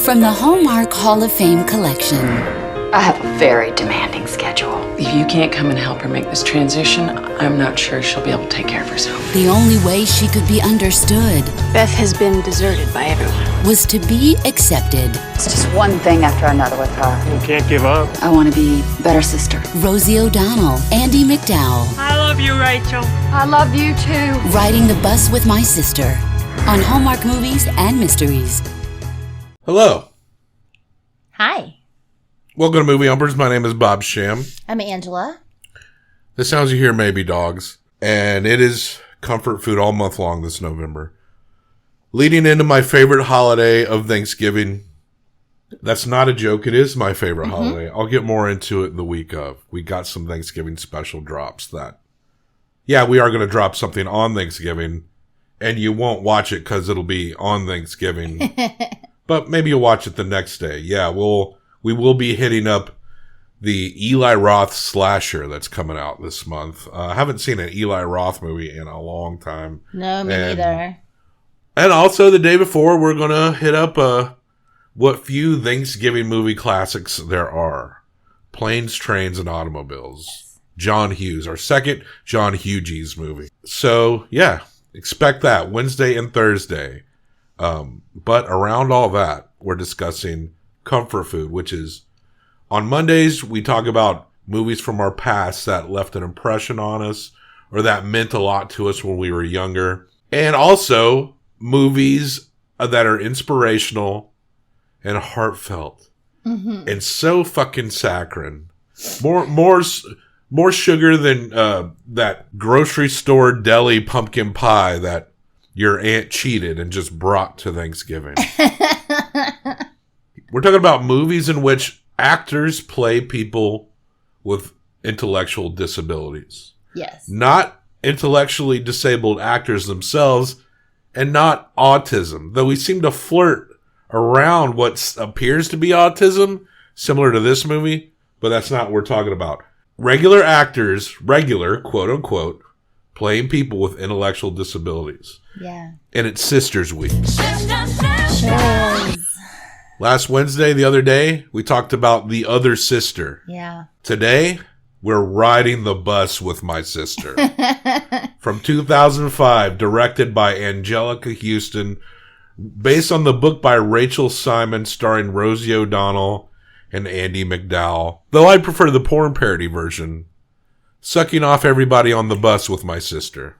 From the Hallmark Hall of Fame collection. I have a very demanding schedule. If you can't come and help her make this transition, I'm not sure she'll be able to take care of herself. The only way she could be understood Beth has been deserted by everyone. was to be accepted. It's just one thing after another with her. You can't give up. I want to be a better sister. Rosie O'Donnell, Andie MacDowell. I love you, Rachel. I love you too. Riding the Bus with My Sister on Hallmark Movies and Mysteries. Hello. Hi. Welcome to Movie Umpers. My name is Bob Sham. I'm Angela. The sounds you hear may be dogs. And it is comfort food all month long this November. Leading into my favorite holiday of Thanksgiving. That's not a joke. It is my favorite holiday. I'll get more into it the week of. We got some Thanksgiving special drops that... Yeah, we are going to drop something on Thanksgiving. And you won't watch it because it'll be on Thanksgiving. But maybe you'll watch it the next day. Yeah, we will be hitting up the Eli Roth slasher that's coming out this month. I haven't seen an Eli Roth movie in a long time. No, me neither. And also the day before, we're going to hit up what few Thanksgiving movie classics there are. Planes, Trains, and Automobiles. Yes. John Hughes, our second John Hughes movie. So, yeah, expect that Wednesday and Thursday. But around all that, we're discussing comfort food, which is on Mondays, we talk about movies from our past that left an impression on us or that meant a lot to us when we were younger. And also movies that are inspirational and heartfelt and so fucking saccharine. More sugar than that grocery store deli pumpkin pie that your aunt cheated and just brought to Thanksgiving. We're talking about movies in which actors play people with intellectual disabilities. Yes. Not intellectually disabled actors themselves, and not autism, though we seem to flirt around what appears to be autism, similar to this movie, but that's not what we're talking about. Regular actors, quote unquote, playing people with intellectual disabilities. Yeah. And it's Sisters Week. Sure. Last Wednesday, the other day, we talked about The Other Sister. Yeah. Today, we're riding the bus with my sister. From 2005, directed by Anjelica Huston, based on the book by Rachel Simon, starring Rosie O'Donnell and Andie MacDowell. Though I prefer the porn parody version. Sucking off everybody on the bus with my sister.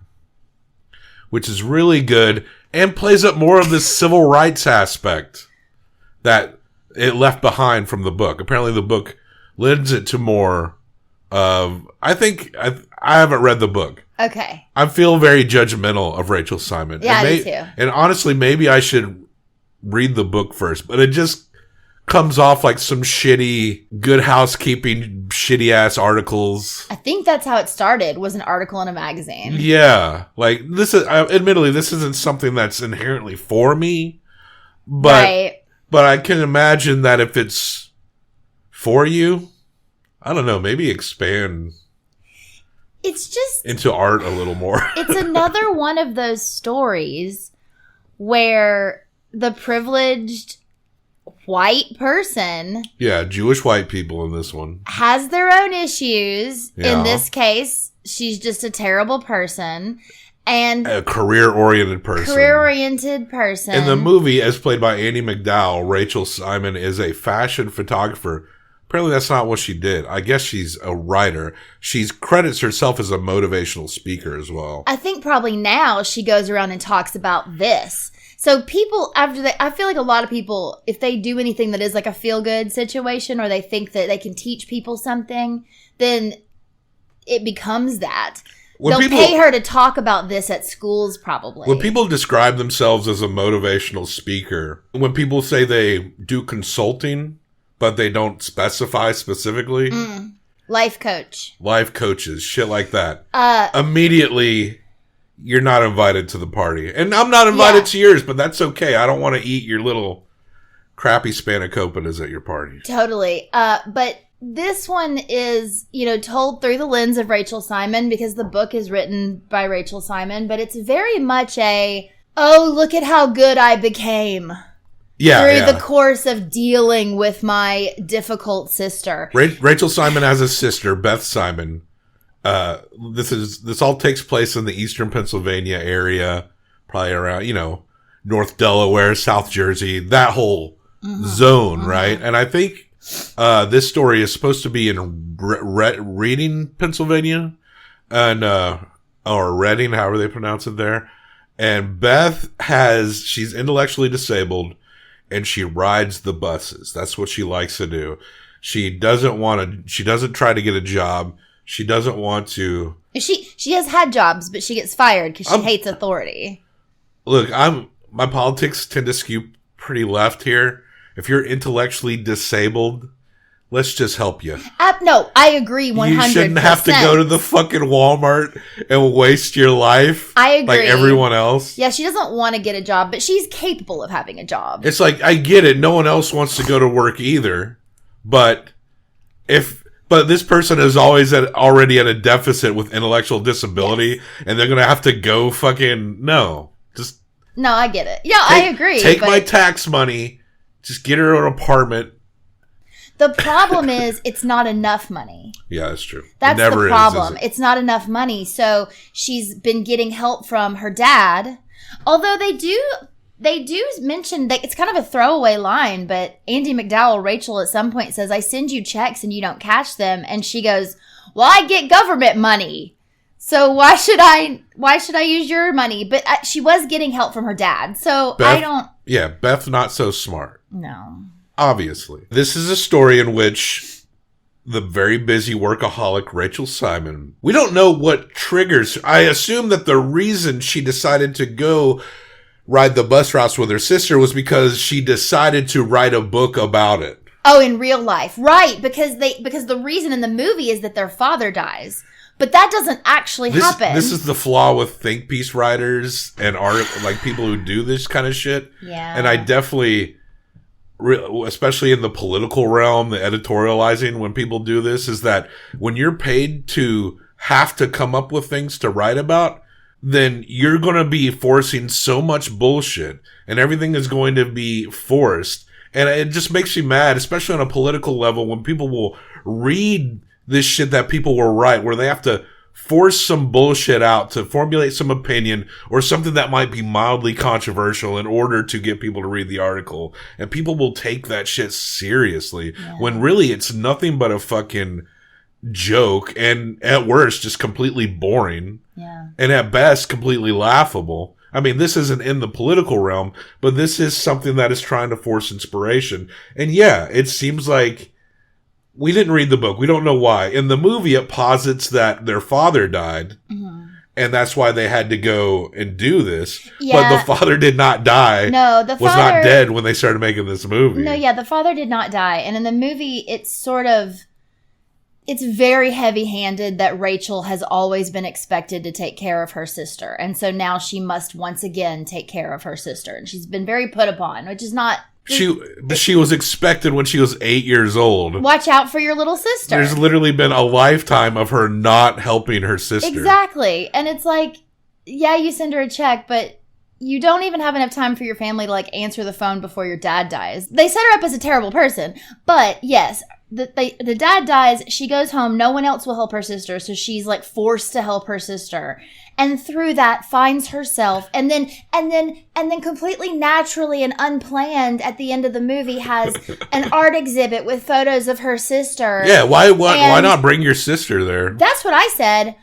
Which is really good and plays up more of the civil rights aspect that it left behind from the book. Apparently the book lends it to more of... I haven't read the book. Okay. I feel very judgmental of Rachel Simon. Yeah, me too. And honestly, maybe I should read the book first, but it just comes off like some shitty, Good Housekeeping, shitty-ass articles. I think that's how it started, was an article in a magazine. Yeah. Like, admittedly, this isn't something that's inherently for me, but... Right. But I can imagine that if it's for you, I don't know, maybe expand it's just into art a little more. It's another one of those stories where the privileged white person... Yeah, Jewish white people in this one. ...has their own issues. Yeah. In this case, she's just a terrible person. And a career-oriented person. In the movie, as played by Andie MacDowell, Rachel Simon is a fashion photographer. Apparently that's not what she did. I guess she's a writer. She credits herself as a motivational speaker as well. I think probably now she goes around and talks about this. So people, I feel like a lot of people, if they do anything that is like a feel-good situation or they think that they can teach people something, then it becomes that. They'll pay her to talk about this at schools, probably. When people describe themselves as a motivational speaker, when people say they do consulting, but they don't specify specifically. Life coach. Life coaches, shit like that. Immediately, you're not invited to the party. And I'm not invited to yours, but that's okay. I don't want to eat your little crappy spanakopita's at your party. Totally. But... this one is, told through the lens of Rachel Simon because the book is written by Rachel Simon, but it's very much oh, look at how good I became. through the course of dealing with my difficult sister. Rachel Simon has a sister, Beth Simon. This all takes place in the eastern Pennsylvania area, probably around, North Delaware, South Jersey, that whole zone, right? And I think this story is supposed to be in Reading, Pennsylvania, and or Reading, however they pronounce it there. And Beth she's intellectually disabled, and she rides the buses. That's what she likes to do. She doesn't try to get a job. She doesn't want to. She has had jobs, but she gets fired because she hates authority. Look, my politics tend to skew pretty left here. If you're intellectually disabled, let's just help you. No, I agree 100%. You shouldn't have to go to the fucking Walmart and waste your life. I agree. Like everyone else. Yeah, she doesn't want to get a job, but she's capable of having a job. It's like, I get it. No one else wants to go to work either. But this person is already at a deficit with intellectual disability, and they're going to have to go fucking, no, I get it. Yeah, I agree. Take my tax money, just get her an apartment. The problem is it's not enough money. Yeah, that's true. That's the problem. Is it? It's not enough money. So she's been getting help from her dad. Although they do mention that it's kind of a throwaway line, but Andie MacDowell, Rachel, at some point says, I send you checks and you don't cash them. And she goes, well, I get government money. So why should I use your money? But she was getting help from her dad. So Beth not so smart. No. Obviously. This is a story in which the very busy workaholic Rachel Simon, we don't know what triggers. I assume that the reason she decided to go ride the bus routes with her sister was because she decided to write a book about it. Oh, in real life. Right. Because the reason in the movie is that their father dies. But that doesn't actually happen. This is the flaw with think piece writers and art, like people who do this kind of shit. Yeah. And I definitely, especially in the political realm, the editorializing, when people do this, is that when you're paid to have to come up with things to write about, then you're going to be forcing so much bullshit, and everything is going to be forced. And it just makes me mad, especially on a political level, when people will read this shit that people will write, where they have to force some bullshit out to formulate some opinion or something that might be mildly controversial in order to get people to read the article. And people will take that shit seriously when really it's nothing but a fucking joke, and at worst just completely boring. Yeah. And at best completely laughable. I mean, this isn't in the political realm, but this is something that is trying to force inspiration. And yeah, it seems like we didn't read the book. We don't know why. In the movie, it posits that their father died, and that's why they had to go and do this. Yeah. But the father did not die. No, was not dead when they started making this movie. No, yeah, the father did not die. And in the movie, it's very heavy-handed that Rachel has always been expected to take care of her sister. And so now she must once again take care of her sister. And she's been very put upon, which is not... She was expected when she was 8 years old. Watch out for your little sister. There's literally been a lifetime of her not helping her sister. Exactly. And it's like, yeah, you send her a check, but you don't even have enough time for your family to like answer the phone before your dad dies. They set her up as a terrible person. But yes, the dad dies. She goes home. No one else will help her sister. So she's like forced to help her sister. And through that finds herself, and then completely naturally and unplanned at the end of the movie has an art exhibit with photos of her sister. Yeah, why not bring your sister there? That's what I said.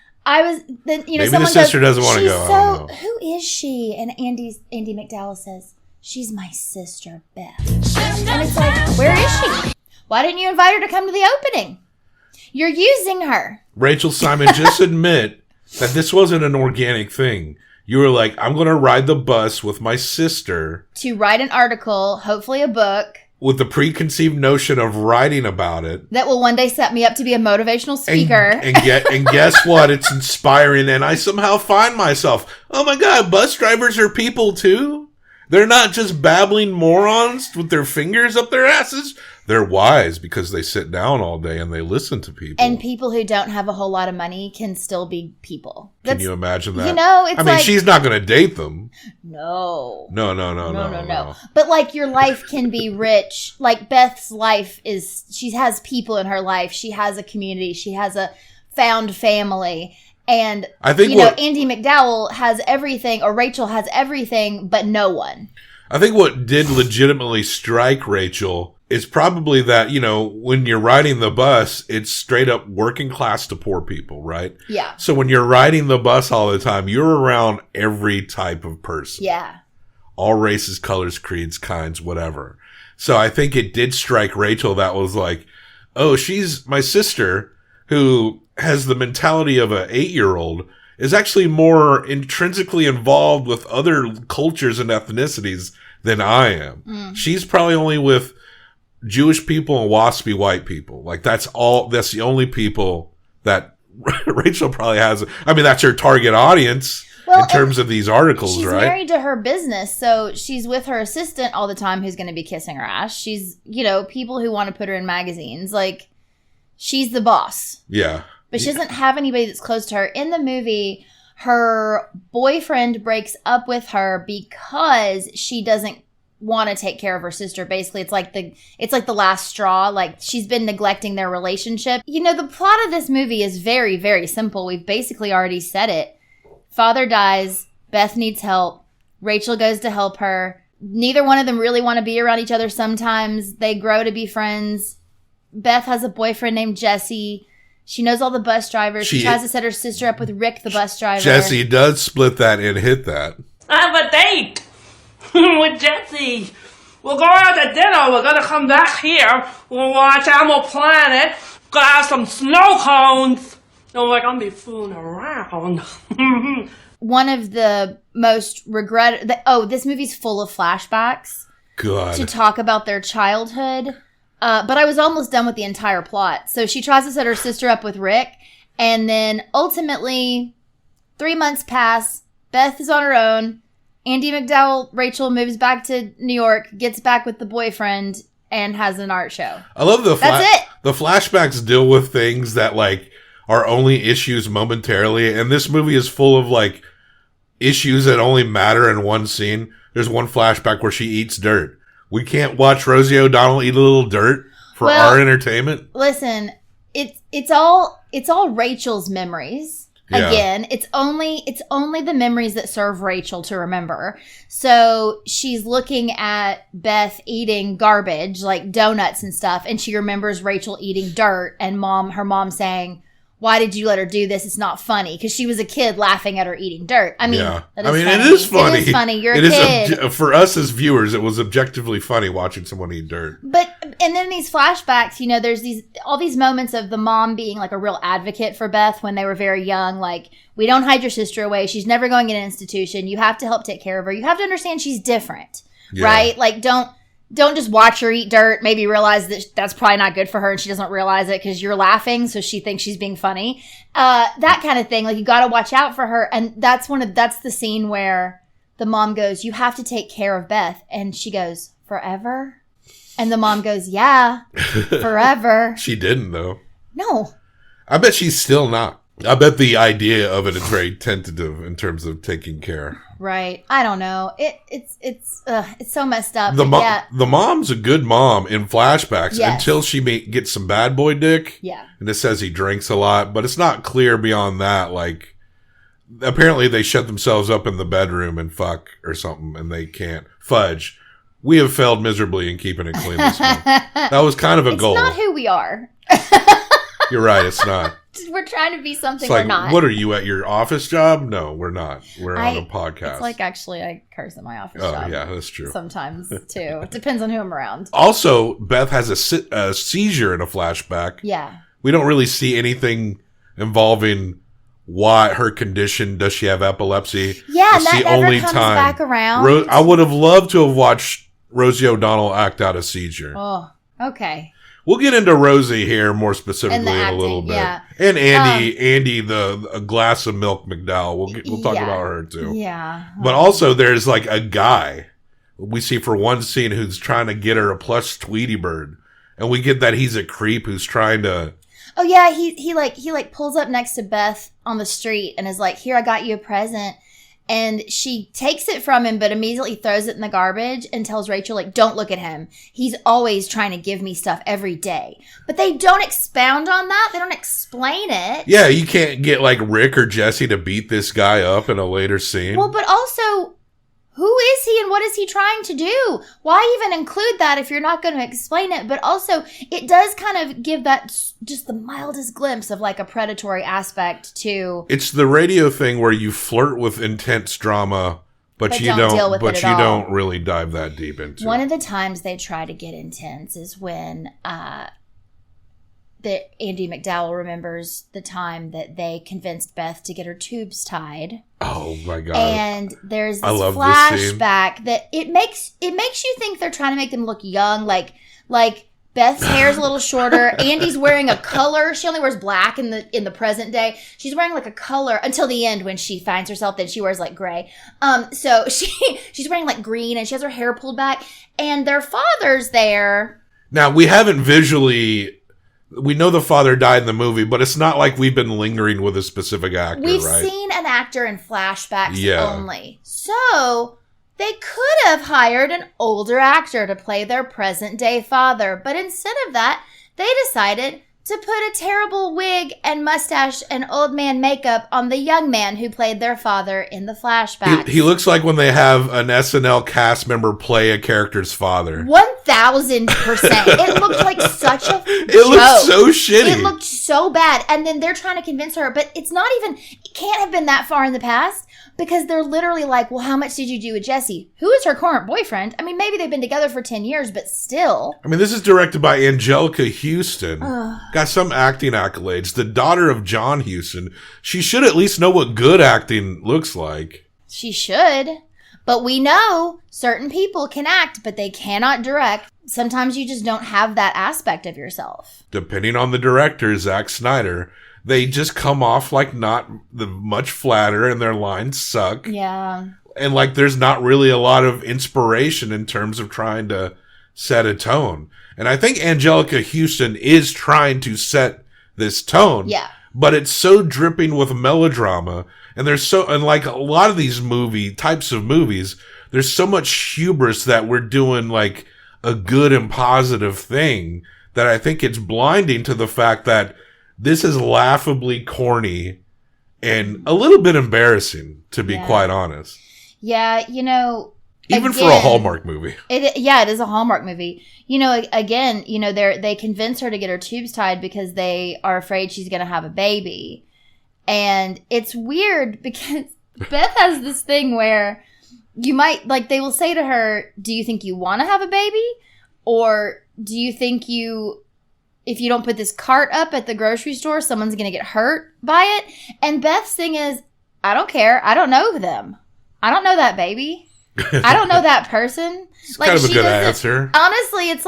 Maybe the sister doesn't want to go. So who is she? And Andie MacDowell says, she's my sister Beth. And it's like, where is she? Why didn't you invite her to come to the opening? You're using her. Rachel Simon, just admit that this wasn't an organic thing. You were like, I'm going to ride the bus with my sister. To write an article, hopefully a book. With the preconceived notion of writing about it. That will one day set me up to be a motivational speaker. And guess what? It's inspiring. And I somehow find myself, oh my God, bus drivers are people too? They're not just babbling morons with their fingers up their asses. they're wise because they sit down all day and they listen to people. And people who don't have a whole lot of money can still be people. Can you imagine that? It's I mean, she's not going to date them. No. No. But like your life can be rich. Like Beth's life she has people in her life. She has a community. She has a found family. And I think Andie MacDowell has everything, or Rachel has everything, but no one. I think what did legitimately strike Rachel is probably that, when you're riding the bus, it's straight up working class to poor people, right? Yeah. So when you're riding the bus all the time, you're around every type of person. Yeah. All races, colors, creeds, kinds, whatever. So I think it did strike Rachel that was like, oh, she's my sister who has the mentality of an 8-year-old, is actually more intrinsically involved with other cultures and ethnicities than I am. She's probably only with Jewish people and waspy white people. Like that's the only people that Rachel probably has. I mean, that's her target audience in terms of these articles, she's right? She's married to her business, so she's with her assistant all the time who's going to be kissing her ass. She's, people who want to put her in magazines. Like, she's the boss. Yeah. But she doesn't have anybody that's close to her. In the movie, her boyfriend breaks up with her because she doesn't want to take care of her sister. Basically, it's like the last straw. Like, she's been neglecting their relationship. The plot of this movie is very, very simple. We've basically already said it. Father dies. Beth needs help. Rachel goes to help her. Neither one of them really want to be around each other sometimes. They grow to be friends. Beth has a boyfriend named Jesse. She knows all the bus drivers. She tries to set her sister up with Rick, the bus driver. Jesse does split that and hit that. I have a date with Jesse. We'll go out to dinner. We're going to come back here. We'll watch Animal Planet. Gonna have some snow cones. And we're going to be fooling around. One of the most this movie's full of flashbacks. God. To talk about their childhood. But I was almost done with the entire plot. So she tries to set her sister up with Rick. And then ultimately, 3 months pass. Beth is on her own. Andie MacDowell, Rachel, moves back to New York, gets back with the boyfriend, and has an art show. I love That's it. The flashbacks deal with things that, like, are only issues momentarily. And this movie is full of, like, issues that only matter in one scene. There's one flashback where she eats dirt. We can't watch Rosie O'Donnell eat a little dirt for our entertainment. Listen, it's all Rachel's memories. Yeah. Again, it's only the memories that serve Rachel to remember. So she's looking at Beth eating garbage, like donuts and stuff, and she remembers Rachel eating dirt and her mom saying, "Why did you let her do this? It's not funny." Because she was a kid laughing at her eating dirt. I mean, it is funny. It is funny. You're a kid. For us as viewers, it was objectively funny watching someone eat dirt. And then these flashbacks, there's all these moments of the mom being like a real advocate for Beth when they were very young. Like, we don't hide your sister away. She's never going in an institution. You have to help take care of her. You have to understand she's different, right? Like, don't just watch her eat dirt, maybe realize that that's probably not good for her and she doesn't realize it because you're laughing, so she thinks she's being funny. That kind of thing. Like, you got to watch out for her. And that's the scene where the mom goes, "You have to take care of Beth." And she goes, "Forever?" And the mom goes, "Yeah, forever." She didn't, though. No. I bet she's still not. I bet the idea of it is very tentative in terms of taking care. Right. I don't know. It's so messed up. The mom's a good mom in flashbacks until she gets some bad boy dick. Yeah. And it says he drinks a lot, but it's not clear beyond that. Like, apparently they shut themselves up in the bedroom and fuck or something, and they can't. Fudge. We have failed miserably in keeping it clean this month. That was kind of a goal. It's not who we are. You're right. It's not. We're trying to be something it's like, we're not. What are you at your office job? No, we're not. We're on a podcast. It's like, actually, I curse at my office job. Oh, yeah, that's true. Sometimes, too. It depends on who I'm around. Also, Beth has a seizure in a flashback. Yeah. We don't really see anything involving why her condition. Does she have epilepsy? Yeah, and that never comes back around. I would have loved to have watched Rosie O'Donnell act out a seizure. Oh, okay. We'll get into Rosie here more specifically in a little bit. Yeah. And Andie, a glass of milk MacDowell. We'll talk about her too. Yeah. But also there's like a guy we see for one scene who's trying to get her a plush Tweety bird. And we get that he's a creep who's trying to... Oh yeah, he pulls up next to Beth on the street and is like, "Here, I got you a present." And she takes it from him, but immediately throws it in the garbage and tells Rachel, like, "Don't look at him. He's always trying to give me stuff every day." But they don't expound on that. They don't explain it. Yeah, you can't get like Rick or Jesse to beat this guy up in a later scene. Well, but also, who is he and what is he trying to do? Why even include that if you're not going to explain it? But also, it does kind of give that just the mildest glimpse of like a predatory aspect to... It's the radio thing where you flirt with intense drama, but you don't really dive that deep into it. One of the times they try to get intense is when Andie MacDowell remembers the time that they convinced Beth to get her tubes tied. Oh my God. And there's this flashback that it makes you think they're trying to make them look young, like Beth's hair's a little shorter. Andie's wearing a color. She only wears black in the present day. She's wearing like a color until the end when she finds herself, then she wears like gray. So she's wearing like green and she has her hair pulled back and their father's there. Now we haven't visually... We know the father died in the movie, but it's not like we've been lingering with a specific actor, We've right? seen an actor in flashbacks only. So they could have hired an older actor to play their present day father. But instead of that, they decided to put a terrible wig and mustache and old man makeup on the young man who played their father in the flashbacks. He looks like when they have an SNL cast member play a character's father. 1000%. It looked like such a joke. It looked so shitty. It looked so bad. And then they're trying to convince her, but it can't have been that far in the past because they're literally like, "Well, how much did you do with Jesse?" Who is her current boyfriend? I mean, maybe they've been together for 10 years, but still. I mean, this is directed by Anjelica Huston. Got some acting accolades. The daughter of John Huston. She should at least know what good acting looks like. She should. But we know certain people can act, but they cannot direct. Sometimes you just don't have that aspect of yourself. Depending on the director, Zack Snyder, they just come off like not much flatter and their lines suck. Yeah. And like there's not really a lot of inspiration in terms of trying to set a tone. And I think Anjelica Huston is trying to set this tone. Yeah. But it's so dripping with melodrama. And like a lot of these types of movies, there's so much hubris that we're doing like a good and positive thing that I think it's blinding to the fact that this is laughably corny and a little bit embarrassing, to be quite honest. Yeah, even for a Hallmark movie. It is a Hallmark movie. They convince her to get her tubes tied because they are afraid she's going to have a baby. And it's weird because Beth has this thing where you might, like, they will say to her, "Do you think you want to have a baby? Or do you think if you don't put this cart up at the grocery store, someone's going to get hurt by it?" And Beth's thing is, "I don't care. I don't know them. I don't know that baby. I don't know that person." It's kind of a good answer. Honestly, it's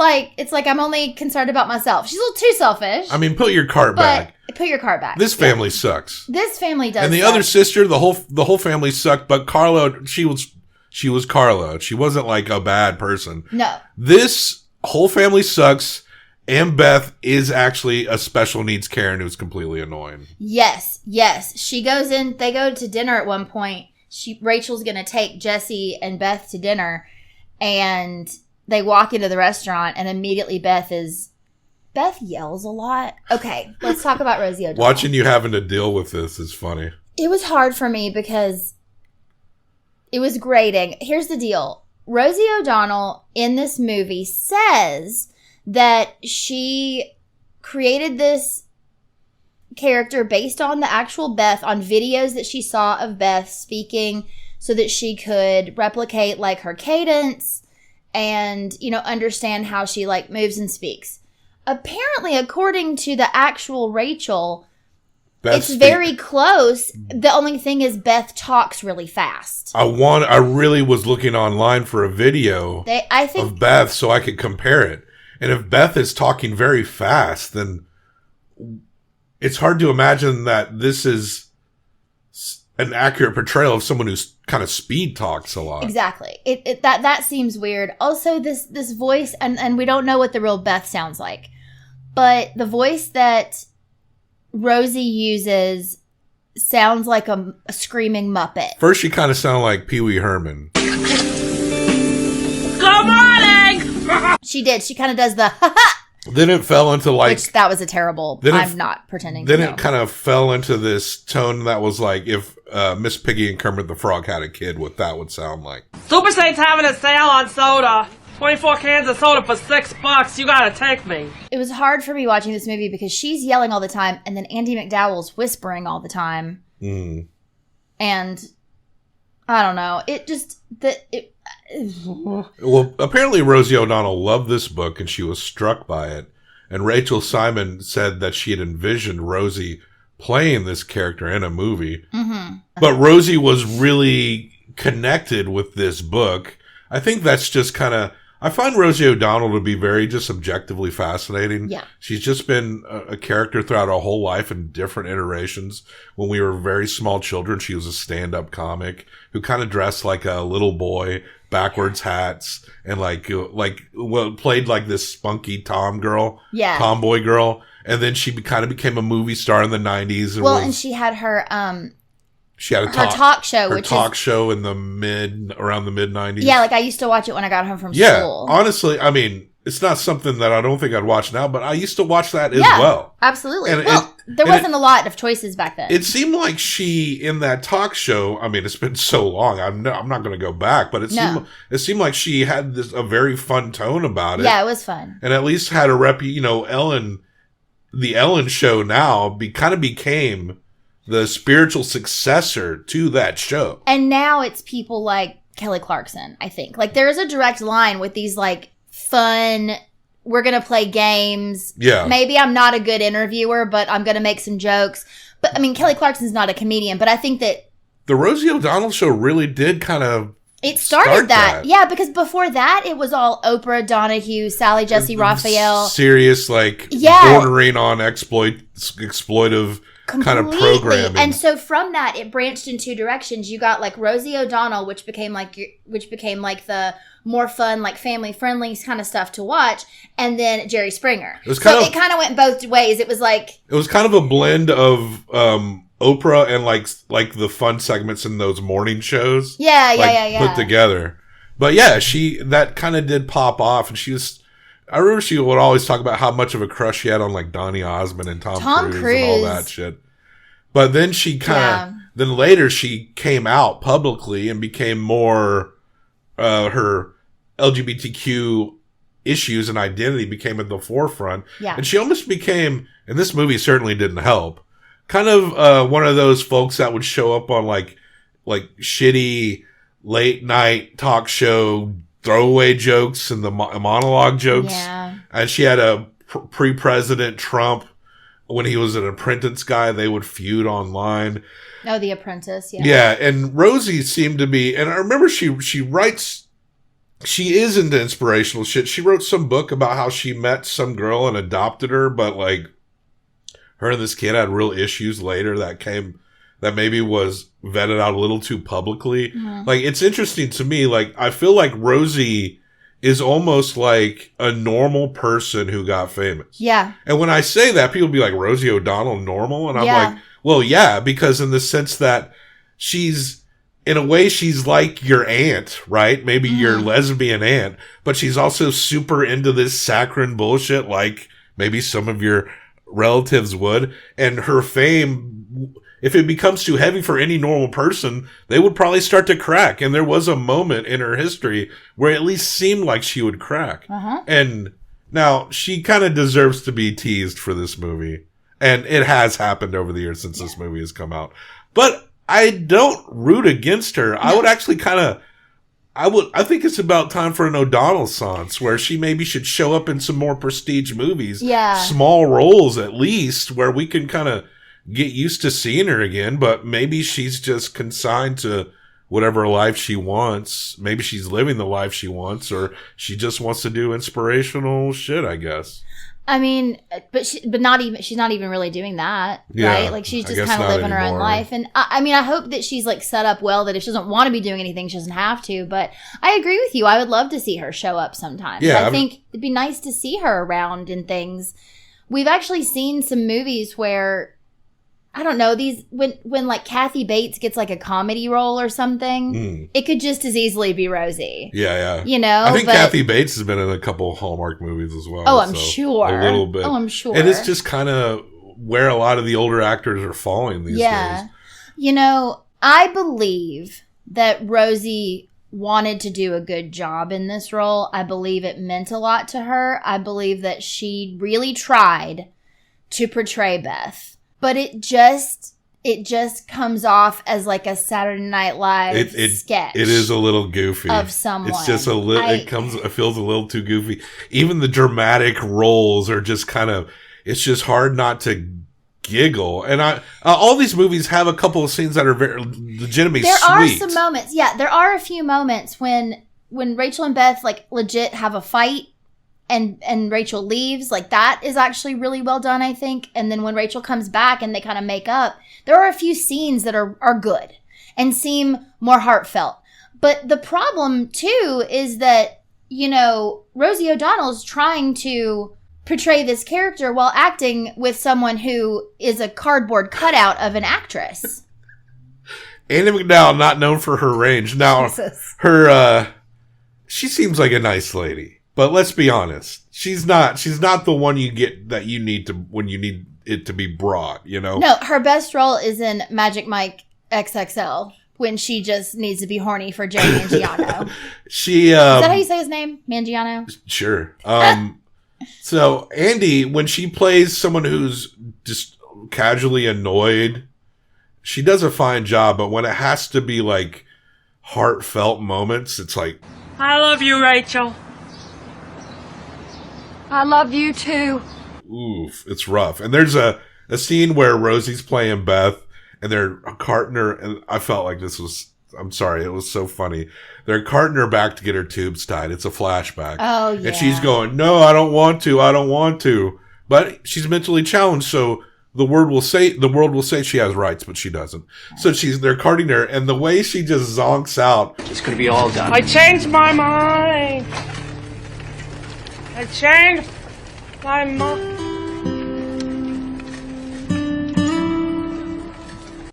like I'm only concerned about myself. She's a little too selfish. I mean, put your cart back. Put your cart back. This family sucks. This family does. And the other sister, the whole family sucked. But Carla, she was Carla. She wasn't like a bad person. No. This whole family sucks. And Beth is actually a special needs Karen who's completely annoying. Yes. She goes in. They go to dinner at one point. Rachel's going to take Jesse and Beth to dinner. And they walk into the restaurant and immediately Beth yells a lot. Okay, let's talk about Rosie O'Donnell. Watching you having to deal with this is funny. It was hard for me because it was grating. Here's the deal. Rosie O'Donnell in this movie says that she created this character based on the actual Beth, on videos that she saw of Beth speaking, so that she could replicate like her cadence and, understand how she like moves and speaks. Apparently, according to the actual Rachel, it's very close. The only thing is Beth talks really fast. I really was looking online for a video of Beth so I could compare it. And if Beth is talking very fast, then it's hard to imagine that this is an accurate portrayal of someone who's kind of speed talks a lot. Exactly. That seems weird. Also, this voice, and we don't know what the real Beth sounds like, but the voice that Rosie uses sounds like a screaming Muppet. First, she kind of sounded like Pee Wee Herman. Good morning! She did. She kind of does the ha-ha. Then it fell into like... Which, that was a terrible... I'm not pretending Then to know. it kind of fell into this tone that was like if Miss Piggy and Kermit the Frog had a kid, what that would sound like. Super State's having a sale on soda. 24 cans of soda for $6. You gotta take me. It was hard for me watching this movie because she's yelling all the time, and then Andie MacDowell's whispering all the time. Mm. And I don't know. It just... Well, apparently Rosie O'Donnell loved this book and she was struck by it. And Rachel Simon said that she had envisioned Rosie playing this character in a movie. Mm-hmm. But Rosie was really connected with this book. I think that's just kind of... I find Rosie O'Donnell to be very just objectively fascinating. Yeah. She's just been a character throughout her whole life in different iterations. When we were very small children, she was a stand-up comic who kind of dressed like a little boy, backwards hats, and played like this spunky tomboy girl. And then she kind of became a movie star in the 90s. And she had her... She had her talk show, show in around the mid 90s. Yeah, like I used to watch it when I got home from school. Honestly, I mean, it's not something that I don't think I'd watch now, but I used to watch that as well. Absolutely. There wasn't a lot of choices back then. It seemed like she, in that talk show, I mean, it's been so long, I'm not going to go back, but it seemed like she had a very fun tone about it. Yeah, it was fun. And at least had the Ellen show now kind of became the spiritual successor to that show. And now it's people like Kelly Clarkson, I think. Like, there's a direct line with these, like, fun, we're going to play games. Yeah. Maybe I'm not a good interviewer, but I'm going to make some jokes. But, I mean, Kelly Clarkson's not a comedian, but I think that... The Rosie O'Donnell show really did kind of... It started that. Yeah, because before that, it was all Oprah, Donahue, Sally Jesse Raphael. Serious, bordering on exploitive... kind of programming. And so from that, it branched in two directions. You got like Rosie O'Donnell, which became like the more fun, like family friendly kind of stuff to watch, and then Jerry Springer. It kind of went both ways. It was kind of a blend of Oprah and like the fun segments in those morning shows. Yeah. Put together. But yeah, that kind of did pop off, and I remember she would always talk about how much of a crush she had on like Donny Osmond and Tom Cruise and all that shit. But then then later she came out publicly and became more, her LGBTQ issues and identity became at the forefront. Yeah. And she almost became, and this movie certainly didn't help, kind of one of those folks that would show up on like shitty late night talk show throwaway jokes and the monologue jokes. Yeah. And she had a pre-president Trump, when he was an apprentice guy, they would feud online. Oh, The Apprentice, yeah. Yeah, and Rosie seemed to be, and I remember she is into inspirational shit. She wrote some book about how she met some girl and adopted her, but like her and this kid had real issues later that maybe was vetted out a little too publicly. Mm-hmm. Like, it's interesting to me. Like, I feel like Rosie is almost like a normal person who got famous. Yeah. And when I say that, people be like, Rosie O'Donnell normal? And I'm like, well, yeah, because in the sense that in a way, she's like your aunt, right? Maybe your lesbian aunt, but she's also super into this saccharine bullshit like maybe some of your relatives would. And her fame, if it becomes too heavy for any normal person, they would probably start to crack. And there was a moment in her history where it at least seemed like she would crack. Uh-huh. And now she kind of deserves to be teased for this movie. And it has happened over the years since this movie has come out. But I don't root against her. No. I would actually I think it's about time for an O'Donnell-sance where she maybe should show up in some more prestige movies. Yeah. Small roles at least, where we can kind of get used to seeing her again, but maybe she's just consigned to whatever life she wants. Maybe she's living the life she wants, or she just wants to do inspirational shit, I guess. I mean, but not even, she's not even really doing that, Yeah, right? Like, she's I just guess kind of not living her own anymore. life. And I mean, I hope that she's like set up well, that if she doesn't want to be doing anything, she doesn't have to. But I agree with you. I would love to see her show up sometimes. Yeah, I think it'd be nice to see her around and things. We've actually seen some movies where, I don't know, these when like Kathy Bates gets like a comedy role or something, it could just as easily be Rosie. Yeah. You know, I think Kathy Bates has been in a couple Hallmark movies as well. Oh, I'm so sure. A little bit. Oh, I'm sure. And it's just kind of where a lot of the older actors are falling these days. You know, I believe that Rosie wanted to do a good job in this role. I believe it meant a lot to her. I believe that she really tried to portray Beth. But it just comes off as like a Saturday Night Live sketch. It is a little goofy of someone. It's just a little. It feels a little too goofy. Even the dramatic roles are just kind of. It's just hard not to giggle. And all these movies have a couple of scenes that are very legitimately there sweet. are some moments. Yeah, there are a few moments when Rachel and Beth like legit have a fight. And Rachel leaves, like that is actually really well done, I think. And then when Rachel comes back and they kind of make up, there are a few scenes that are good and seem more heartfelt. But the problem too is that, you know, Rosie O'Donnell is trying to portray this character while acting with someone who is a cardboard cutout of an actress. Andie MacDowell, not known for her range. Now, her she seems like a nice lady. But let's be honest, she's not the one you get that you need to when you need it to be brought, you know? No, her best role is in Magic Mike XXL when she just needs to be horny for Joe Manganiello. Is that how you say his name? Manganiello? Sure. So Andie, when she plays someone who's just casually annoyed, she does a fine job, but when it has to be like heartfelt moments, it's like, I love you, Rachel. I love you too. oof, it's rough. And there's a scene where Rosie's playing Beth and they're carting her, and I felt like this was, I'm sorry, it was so funny. They're carting her back to get her tubes tied. It's a flashback. Oh, yeah. And she's going, no, I don't want to. But she's mentally challenged, so the world will say she has rights, but she doesn't. So they're carting her, and the way she just zonks out. It's gonna be all done. I changed my mind. I changed my mind.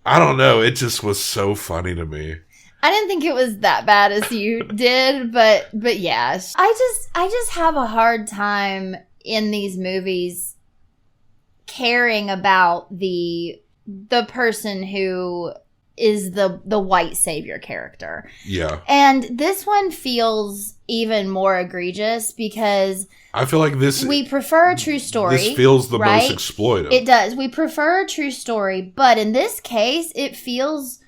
I don't know. It just was so funny to me. I didn't think it was that bad as you did, but yeah. I just have a hard time in these movies caring about the person who is the white savior character. Yeah. And this one feels even more egregious because I feel like we prefer a true story. This feels the right? most exploitive. It does. We prefer a true story, but in this case, it feels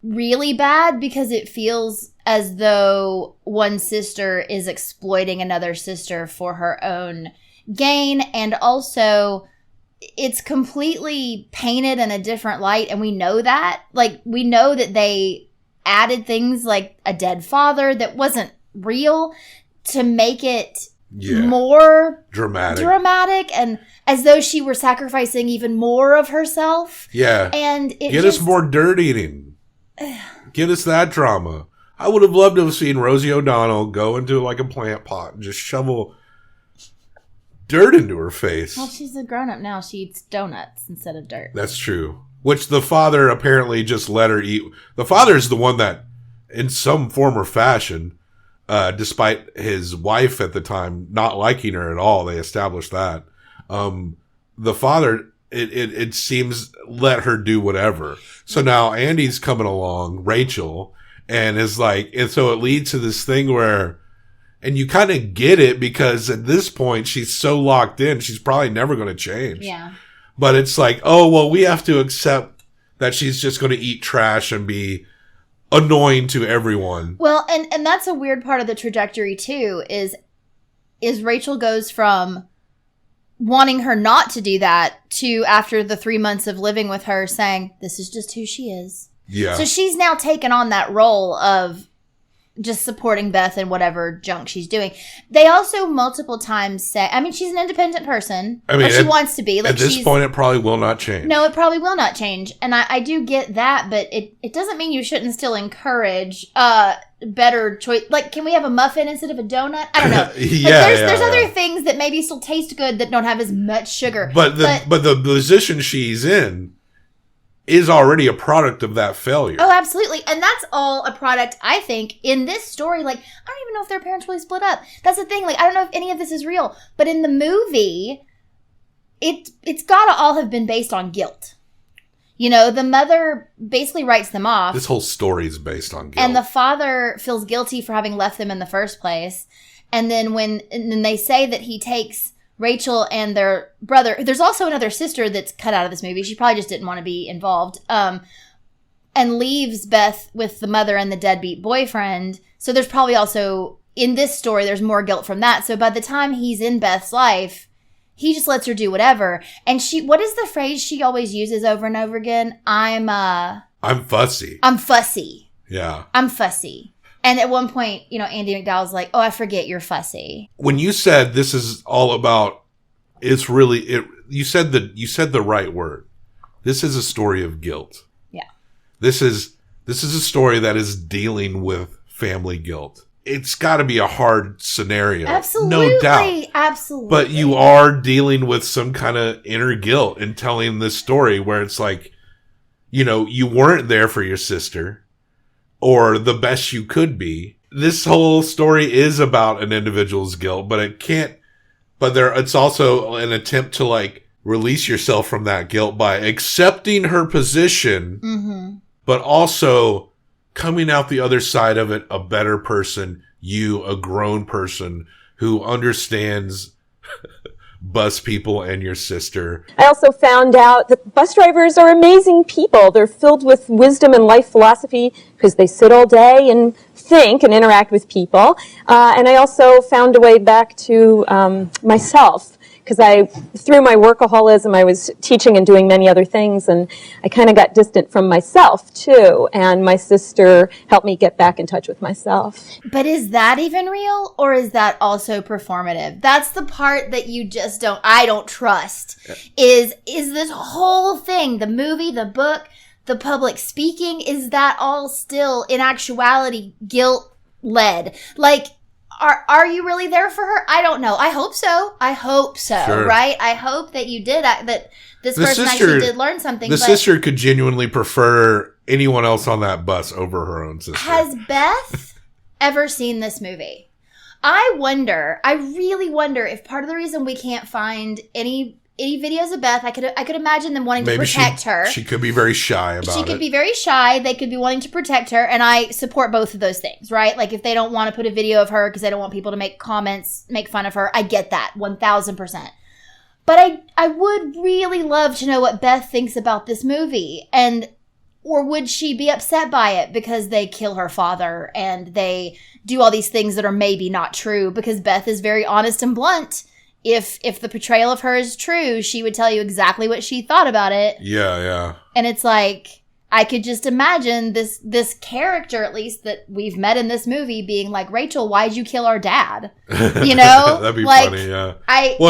really bad because it feels as though one sister is exploiting another sister for her own gain, and also it's completely painted in a different light, and we know that. Like, we know that they added things like a dead father that wasn't real to make it more dramatic, and as though she were sacrificing even more of herself. Yeah. And get us more dirt eating. Get us that drama. I would have loved to have seen Rosie O'Donnell go into like a plant pot and just shovel dirt into her face. Well, she's a grown-up now. She eats donuts instead of dirt. That's true. Which the father apparently just let her eat. The father's the one that, in some form or fashion, despite his wife at the time not liking her at all, they established that. The father, it seems, let her do whatever. So now Andie's coming along, Rachel, and is like, and so it leads to this thing where, and you kind of get it because at this point she's so locked in, she's probably never going to change. Yeah. But it's like, oh, well, we have to accept that she's just going to eat trash and be annoying to everyone. Well, and that's a weird part of the trajectory too, is Rachel goes from wanting her not to do that to, after the 3 months of living with her, saying, this is just who she is. Yeah. So she's now taken on that role of just supporting Beth in whatever junk she's doing. They also multiple times say, I mean, she's an independent person. I mean, she wants to be. Like, at this point, it probably will not change. No, it probably will not change. And I do get that, but it doesn't mean you shouldn't still encourage better choice. Like, can we have a muffin instead of a donut? I don't know. There's other things that maybe still taste good that don't have as much sugar. But the position she's in is already a product of that failure. Oh, absolutely. And that's all a product, I think, in this story. Like, I don't even know if their parents really split up. That's the thing. Like, I don't know if any of this is real. But in the movie, it's got to all have been based on guilt. You know, the mother basically writes them off. This whole story is based on guilt. And the father feels guilty for having left them in the first place. And then then they say that he takes Rachel and their brother. There's also another sister that's cut out of this movie. She probably just didn't want to be involved. And leaves Beth with the mother and the deadbeat boyfriend. So there's probably also, in this story, there's more guilt from that. So by the time he's in Beth's life, he just lets her do whatever. And what is the phrase she always uses over and over again? I'm fussy. I'm fussy. Yeah. I'm fussy. And at one point, you know, Andie MacDowell's like, "Oh, I forget you're fussy." When you said this is all about, it's really you said the right word. This is a story of guilt. Yeah. This is a story that is dealing with family guilt. It's got to be a hard scenario. Absolutely. No doubt. Absolutely. But you are dealing with some kind of inner guilt in telling this story where it's like, you know, you weren't there for your sister or the best you could be. This whole story is about an individual's guilt, but it's also an attempt to like release yourself from that guilt by accepting her position, but also coming out the other side of it a better person, a grown person who understands bus people and your sister. I also found out that bus drivers are amazing people. They're filled with wisdom and life philosophy because they sit all day and think and interact with people. And I also found a way back to myself, because through my workaholism, I was teaching and doing many other things, and I kind of got distant from myself, too. And my sister helped me get back in touch with myself. But is that even real, or is that also performative? That's the part that you just I don't trust, is this whole thing, the movie, the book, the public speaking, is that all still, in actuality, guilt-led? Like, Are you really there for her? I don't know. I hope so. Sure. Right? I hope that you did that this person actually did learn something. The sister could genuinely prefer anyone else on that bus over her own sister. Has Beth ever seen this movie? I really wonder if part of the reason we can't find any videos of Beth, I could imagine them wanting to protect her. She could be very shy about it. She could be very shy. They could be wanting to protect her, and I support both of those things, right? Like, if they don't want to put a video of her because they don't want people to make comments, make fun of her, I get that, 1,000%. But I would really love to know what Beth thinks about this movie, or would she be upset by it because they kill her father and they do all these things that are maybe not true, because Beth is very honest and blunt. If the portrayal of her is true, she would tell you exactly what she thought about it. Yeah. And it's like, I could just imagine this character, at least, that we've met in this movie being like, Rachel, why'd you kill our dad? You know? That'd be like, funny, yeah.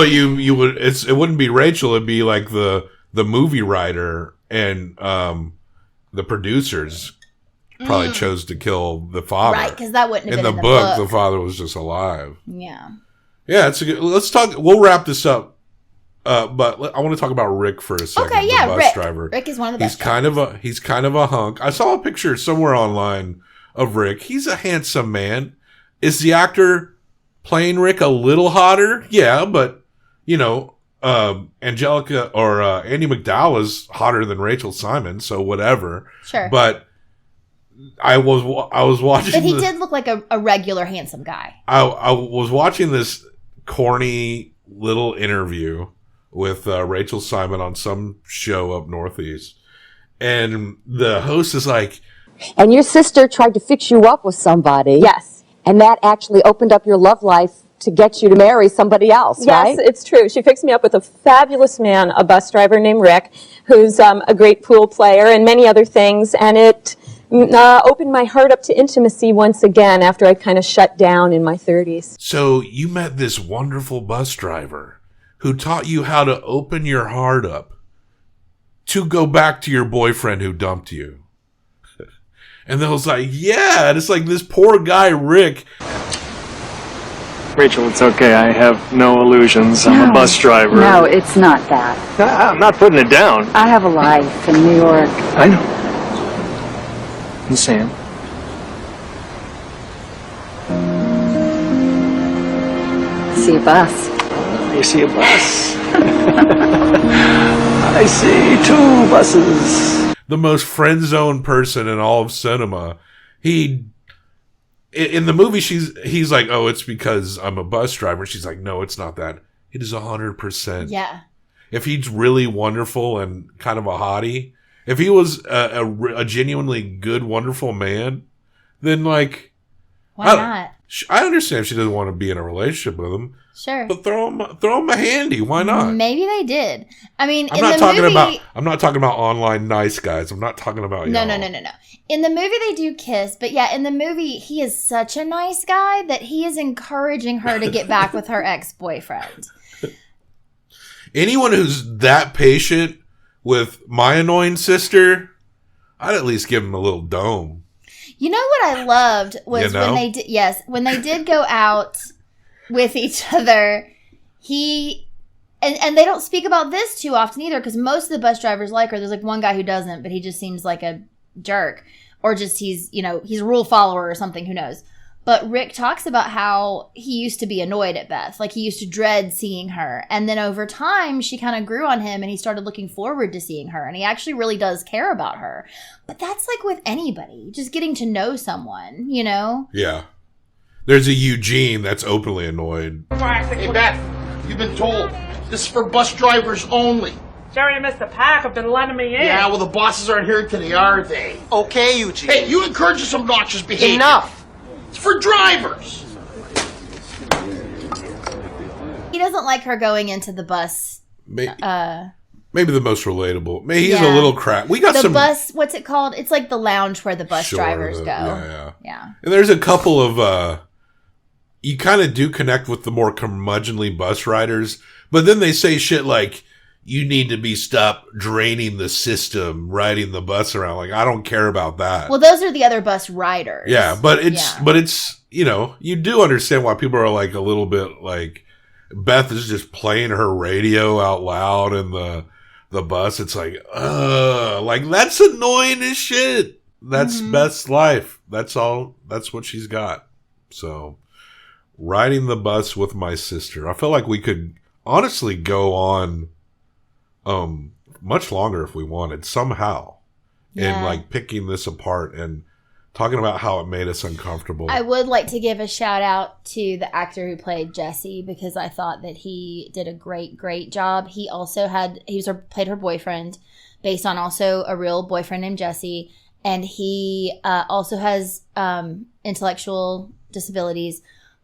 You would, it wouldn't be Rachel, it'd be like the movie writer and the producers probably chose to kill the father. Right, because that wouldn't have been in the book. The father was just alive. Yeah. Yeah, let's talk. We'll wrap this up, but I want to talk about Rick for a second. Okay, yeah, the bus driver. Rick is one of the best. He's kind of a hunk. I saw a picture somewhere online of Rick. He's a handsome man. Is the actor playing Rick a little hotter? Yeah, but you know, Anjelica or Andie MacDowell is hotter than Rachel Simon, so whatever. Sure, but. I was watching. But he did look like a regular handsome guy. I was watching this corny little interview with Rachel Simon on some show up northeast, and the host is like, "And your sister tried to fix you up with somebody." Yes. And that actually opened up your love life to get you to marry somebody else, right? Yes, it's true. She fixed me up with a fabulous man, a bus driver named Rick, who's a great pool player and many other things, and it opened my heart up to intimacy once again after I kind of shut down in my 30s. So you met this wonderful bus driver who taught you how to open your heart up to go back to your boyfriend who dumped you. And then I was like, yeah, and it's like this poor guy, Rick. Rachel, it's okay. I have no illusions. I'm a bus driver. No, it's not that. I'm not putting it down. I have a life in New York. I know. And Sam? See a bus. You see a bus? I see 2 buses. The most friend-zoned person in all of cinema. In the movie, he's like, oh, it's because I'm a bus driver. She's like, no, it's not that. It is 100%. Yeah. If he's really wonderful and kind of a hottie, if he was a genuinely good, wonderful man, then like, why not? I understand she doesn't want to be in a relationship with him. Sure. But throw him a handy. Why not? Maybe they did. I mean, I'm not talking about online nice guys. I'm not talking about No. In the movie, they do kiss, but yeah, in the movie, he is such a nice guy that he is encouraging her to get back with her ex-boyfriend. Anyone who's that patient with my annoying sister, I'd at least give him a little dome. You know what I loved was when they did, when they did go out with each other, and they don't speak about this too often either, because most of the bus drivers like her. There's like one guy who doesn't, but he just seems like a jerk, or just he's a rule follower or something, who knows. But Rick talks about how he used to be annoyed at Beth. Like, he used to dread seeing her. And then over time, she kind of grew on him, and he started looking forward to seeing her. And he actually really does care about her. But that's like with anybody, just getting to know someone, you know? Yeah. There's a Eugene that's openly annoyed. Hey, Beth, you've been told. This is for bus drivers only. Jerry and Mr. Pack have been letting me in. Yeah, well, the bosses aren't here today, are they? Okay, Eugene. Hey, you encourage some obnoxious behavior. Enough. It's for drivers. He doesn't like her going into the bus. Maybe the most relatable. Maybe he's a little crap. We got the some bus. What's it called? It's like the lounge where the bus drivers go. Yeah. And there's a couple of. You kind of do connect with the more curmudgeonly bus riders, but then they say shit like, "You need to stop draining the system, riding the bus around." Like, I don't care about that. Well, those are the other bus riders. Yeah, but it's you do understand why people are like a little bit like, Beth is just playing her radio out loud in the bus. It's like, like, that's annoying as shit. That's Beth's life. That's all. That's what she's got. So, riding the bus with my sister. I feel like we could honestly go on much longer if we wanted somehow, and like picking this apart and talking about how it made us uncomfortable. I would like to give a shout out to the actor who played Jesse, because I thought that he did a great job. He also played her boyfriend based on also a real boyfriend named Jesse, and he also has intellectual disabilities.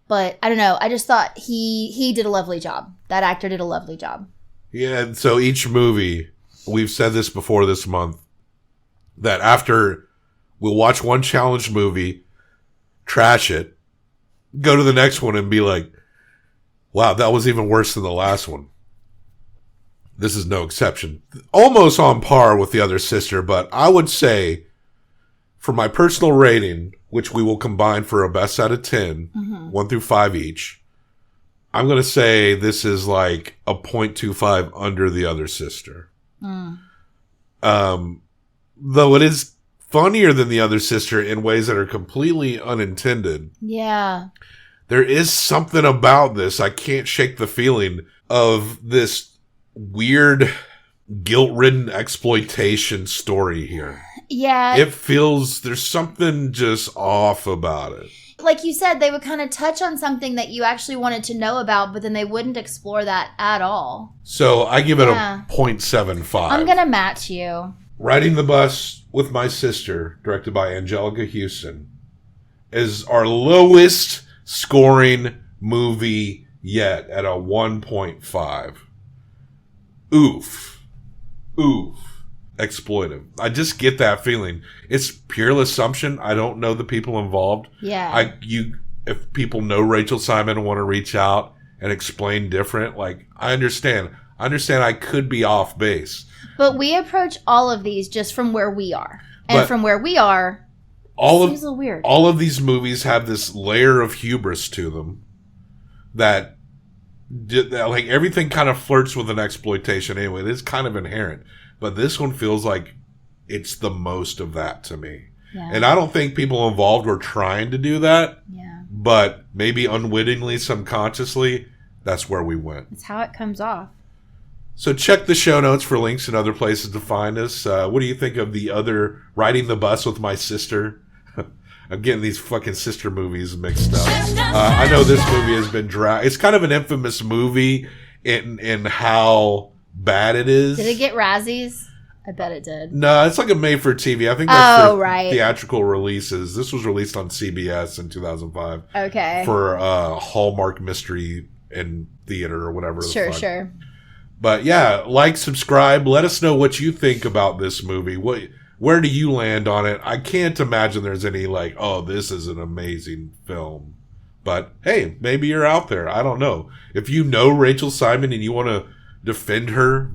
But I don't know. I just thought he did a lovely job. That actor did a lovely job. Yeah, and so each movie, we've said this before this month, that after we'll watch one challenge movie, trash it, go to the next one and be like, wow, that was even worse than the last one. This is no exception. Almost on par with the other sister, but I would say, for my personal rating, which we will combine for a best out of 10, 1 through 5 each, I'm going to say this is like a 0.25 under the other sister. Though it is funnier than the other sister in ways that are completely unintended. Yeah. There is something about this. I can't shake the feeling of this weird, guilt-ridden exploitation story here. Yeah. It feels, there's something just off about it. Like you said, they would kind of touch on something that you actually wanted to know about, but then they wouldn't explore that at all. So I give it a 0.75. I'm going to match you. Riding the Bus with My Sister, directed by Anjelica Huston, is our lowest scoring movie yet at a 1.5. Oof. exploitive. I just get that feeling. It's pure assumption. I don't know the people involved. Yeah. If people know Rachel Simon and want to reach out and explain different, like, I understand. I could be off base. But we approach all of these just from where we are. And from where we are, it seems a little weird. All of these movies have this layer of hubris to them that like, everything kind of flirts with an exploitation anyway. It's kind of inherent. But this one feels like it's the most of that to me. Yeah. And I don't think people involved were trying to do that. Yeah. But maybe unwittingly, subconsciously, that's where we went. It's how it comes off. So check the show notes for links and other places to find us. What do you think of the other Riding the Bus with My Sister? I'm getting these fucking sister movies mixed up. I know this movie has been it's kind of an infamous movie in how bad it is. Did it get Razzies? I bet it did. No, it's like a made-for-TV. I think that's for theatrical releases. This was released on CBS in 2005. Okay. For Hallmark Mystery in Theater or whatever. Sure. But yeah, like, subscribe. Let us know what you think about this movie. Where do you land on it? I can't imagine there's any like, oh, this is an amazing film. But hey, maybe you're out there. I don't know. If you know Rachel Simon and you want to defend her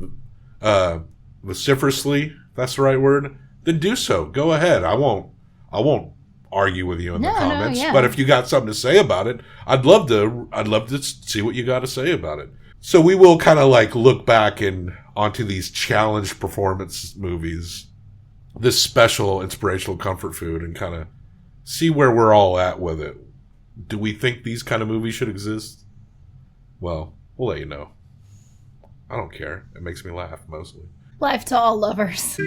vociferously, if that's the right word, then do so. Go ahead. I won't argue with you in the comments. But if you got something to say about it, I'd love to see what you got to say about it. So we will kind of like look back onto these challenge performance movies, this special inspirational comfort food, and kind of see where we're all at with it. Do we think these kind of movies should exist? Well, we'll let you know. I don't care. It makes me laugh mostly. Life to all lovers.